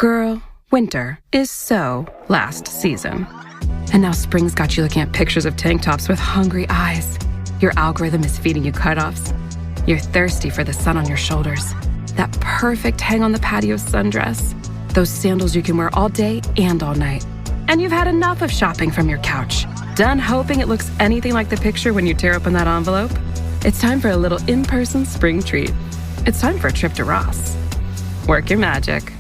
Girl, winter is so last season. And now spring's got you looking at pictures of tank tops with hungry eyes. Your algorithm is feeding you cutoffs. You're thirsty for the sun on your shoulders. That perfect hang on the patio sundress. Those sandals you can wear all day and all night. And you've had enough of shopping from your couch. Done hoping it looks anything like the picture when you tear open that envelope? It's time for a little in-person spring treat. It's time for a trip to Ross. Work your magic.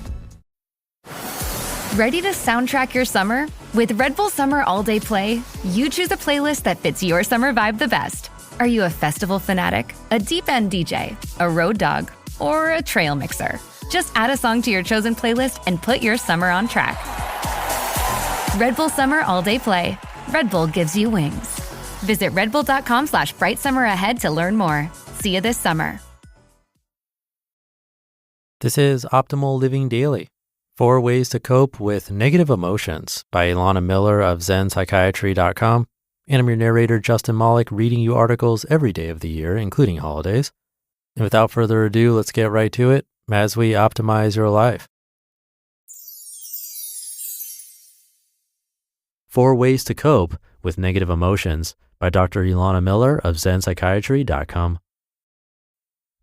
Ready to soundtrack your summer? With Red Bull Summer All Day Play, you choose a playlist that fits your summer vibe the best. Are you a festival fanatic, a deep end DJ, a road dog, or a trail mixer? Just add a song to your chosen playlist and put your summer on track. Red Bull Summer All Day Play. Red Bull gives you wings. Visit redbull.com/brightsummer ahead to learn more. See you this summer. This is Optimal Living Daily. 4 Ways to Cope with Negative Emotions by Elana Miller of ZenPsychiatry.com. And I'm your narrator, Justin Malik, reading you articles every day of the year, including holidays. And without further ado, let's get right to it as we optimize your life. 4 Ways to Cope with Negative Emotions by Dr. Elana Miller of ZenPsychiatry.com.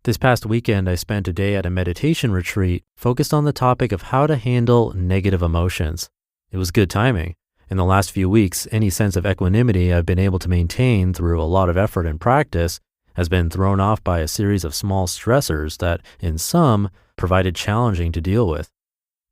This past weekend, I spent a day at a meditation retreat focused on the topic of how to handle negative emotions. It was good timing. In the last few weeks, any sense of equanimity I've been able to maintain through a lot of effort and practice has been thrown off by a series of small stressors that, in some, provided challenging to deal with.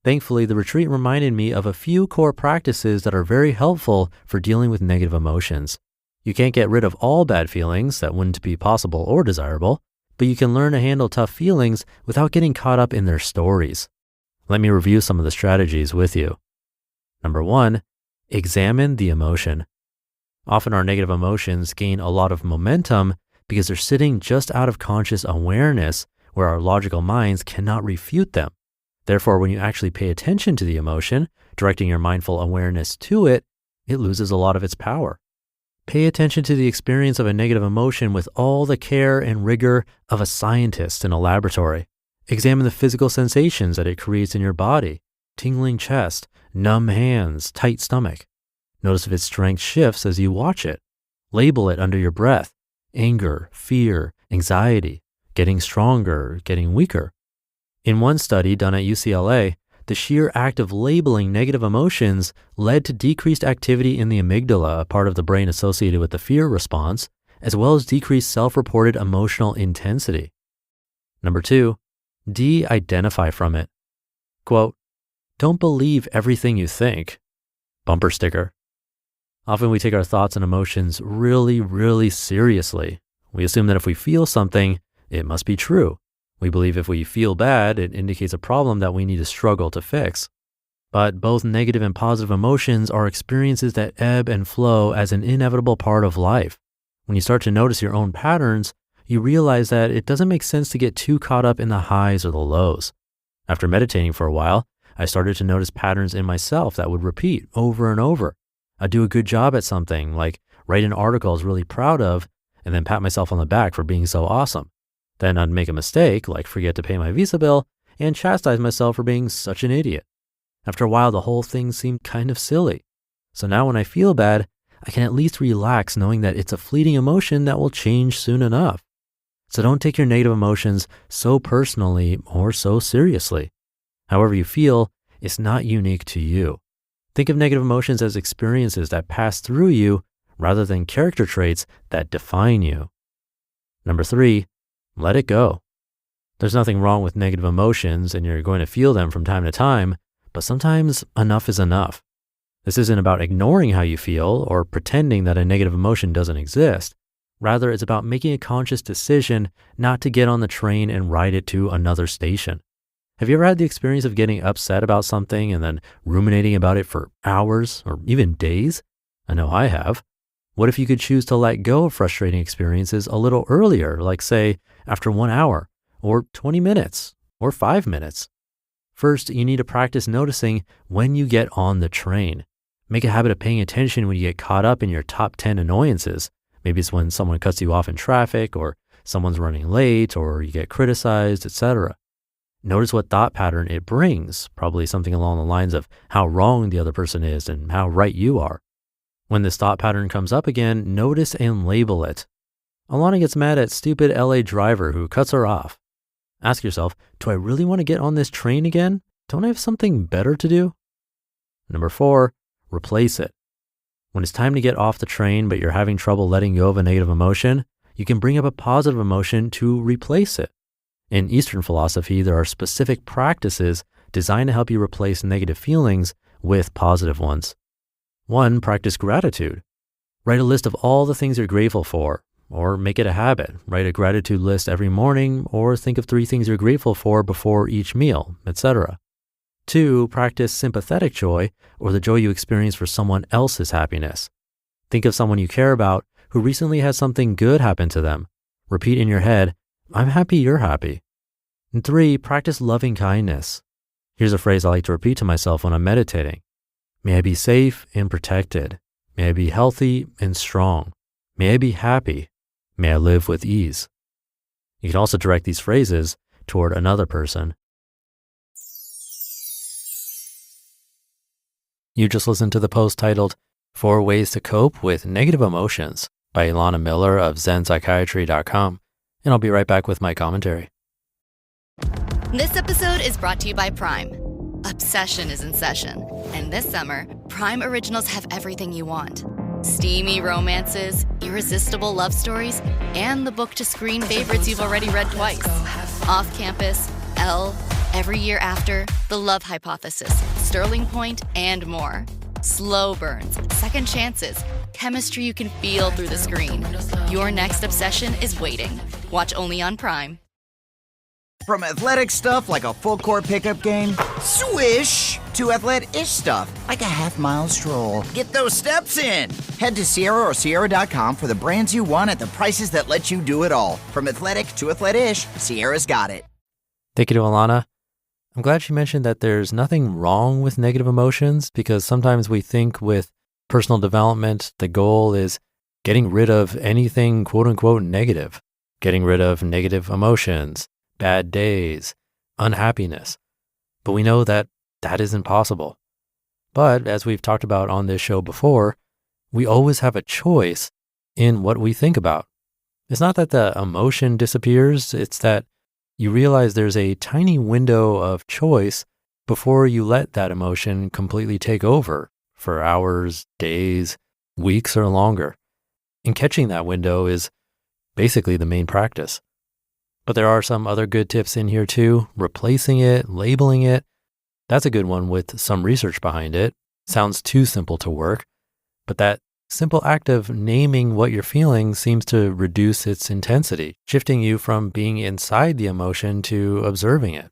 Thankfully, the retreat reminded me of a few core practices that are very helpful for dealing with negative emotions. You can't get rid of all bad feelings, that wouldn't be possible or desirable, but you can learn to handle tough feelings without getting caught up in their stories. Let me review some of the strategies with you. Number 1, examine the emotion. Often our negative emotions gain a lot of momentum because they're sitting just out of conscious awareness where our logical minds cannot refute them. Therefore, when you actually pay attention to the emotion, directing your mindful awareness to it, it loses a lot of its power. Pay attention to the experience of a negative emotion with all the care and rigor of a scientist in a laboratory. Examine the physical sensations that it creates in your body: tingling chest, numb hands, tight stomach. Notice if its strength shifts as you watch it. Label it under your breath: anger, fear, anxiety, getting stronger, getting weaker. In one study done at UCLA, the sheer act of labeling negative emotions led to decreased activity in the amygdala, a part of the brain associated with the fear response, as well as decreased self-reported emotional intensity. Number 2, de-identify from it. Quote, "Don't believe everything you think." Bumper sticker. Often we take our thoughts and emotions really seriously. We assume that if we feel something, it must be true. We believe if we feel bad, it indicates a problem that we need to struggle to fix. But both negative and positive emotions are experiences that ebb and flow as an inevitable part of life. When you start to notice your own patterns, you realize that it doesn't make sense to get too caught up in the highs or the lows. After meditating for a while, I started to notice patterns in myself that would repeat over and over. I'd do a good job at something, like write an article I was really proud of, and then pat myself on the back for being so awesome. Then I'd make a mistake, like forget to pay my Visa bill, and chastise myself for being such an idiot. After a while, the whole thing seemed kind of silly. So now when I feel bad, I can at least relax knowing that it's a fleeting emotion that will change soon enough. So don't take your negative emotions so personally or so seriously. However you feel, it's not unique to you. Think of negative emotions as experiences that pass through you rather than character traits that define you. Number 3, let it go. There's nothing wrong with negative emotions, and you're going to feel them from time to time, but sometimes enough is enough. This isn't about ignoring how you feel or pretending that a negative emotion doesn't exist. Rather, it's about making a conscious decision not to get on the train and ride it to another station. Have you ever had the experience of getting upset about something and then ruminating about it for hours or even days? I know I have. What if you could choose to let go of frustrating experiences a little earlier, like say, after 1 hour, or 20 minutes, or 5 minutes? First, you need to practice noticing when you get on the train. Make a habit of paying attention when you get caught up in your top 10 annoyances. Maybe it's when someone cuts you off in traffic, or someone's running late, or you get criticized, etc. Notice what thought pattern it brings, probably something along the lines of how wrong the other person is and how right you are. When this thought pattern comes up again, notice and label it. Elana gets mad at stupid LA driver who cuts her off. Ask yourself, do I really want to get on this train again? Don't I have something better to do? Number 4, replace it. When it's time to get off the train, but you're having trouble letting go of a negative emotion, you can bring up a positive emotion to replace it. In Eastern philosophy, there are specific practices designed to help you replace negative feelings with positive ones. 1, practice gratitude. Write a list of all the things you're grateful for, or make it a habit. Write a gratitude list every morning, or think of 3 things you're grateful for before each meal, etc. 2, practice sympathetic joy, or the joy you experience for someone else's happiness. Think of someone you care about who recently had something good happen to them. Repeat in your head, I'm happy you're happy. And 3, practice loving kindness. Here's a phrase I like to repeat to myself when I'm meditating. May I be safe and protected. May I be healthy and strong. May I be happy. May I live with ease. You can also direct these phrases toward another person. You just listened to the post titled 4 Ways to Cope with Negative Emotions by Elana Miller of ZenPsychiatry.com, and I'll be right back with my commentary. This episode is brought to you by Prime. Obsession is in session, and this summer, Prime Originals have everything you want. Steamy romances, irresistible love stories, and the book-to-screen favorites you've already read twice. Off Campus, Elle, Every Year After, The Love Hypothesis, Sterling Point, and more. Slow burns, second chances, chemistry you can feel through the screen. Your next obsession is waiting. Watch only on Prime. From athletic stuff like a full-court pickup game, swish, to athletic-ish stuff like a half-mile stroll. Get those steps in. Head to Sierra or Sierra.com for the brands you want at the prices that let you do it all. From athletic to athletic-ish, Sierra's got it. Thank you to Elana. I'm glad she mentioned that there's nothing wrong with negative emotions, because sometimes we think with personal development, the goal is getting rid of anything quote unquote negative, getting rid of negative emotions, bad days, unhappiness. But we know that that isn't possible. But as we've talked about on this show before, we always have a choice in what we think about. It's not that the emotion disappears, it's that you realize there's a tiny window of choice before you let that emotion completely take over for hours, days, weeks, or longer. And catching that window is basically the main practice. But there are some other good tips in here too. Replacing it, labeling it. That's a good one with some research behind it. Sounds too simple to work, but that simple act of naming what you're feeling seems to reduce its intensity, shifting you from being inside the emotion to observing it.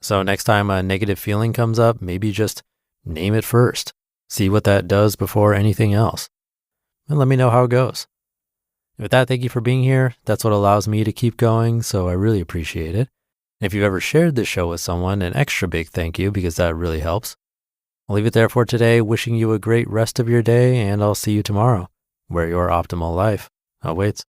So next time a negative feeling comes up, maybe just name it first. See what that does before anything else. And let me know how it goes. With that, thank you for being here. That's what allows me to keep going, so I really appreciate it. And if you've ever shared this show with someone, an extra big thank you, because that really helps. I'll leave it there for today, wishing you a great rest of your day, and I'll see you tomorrow, where your optimal life awaits.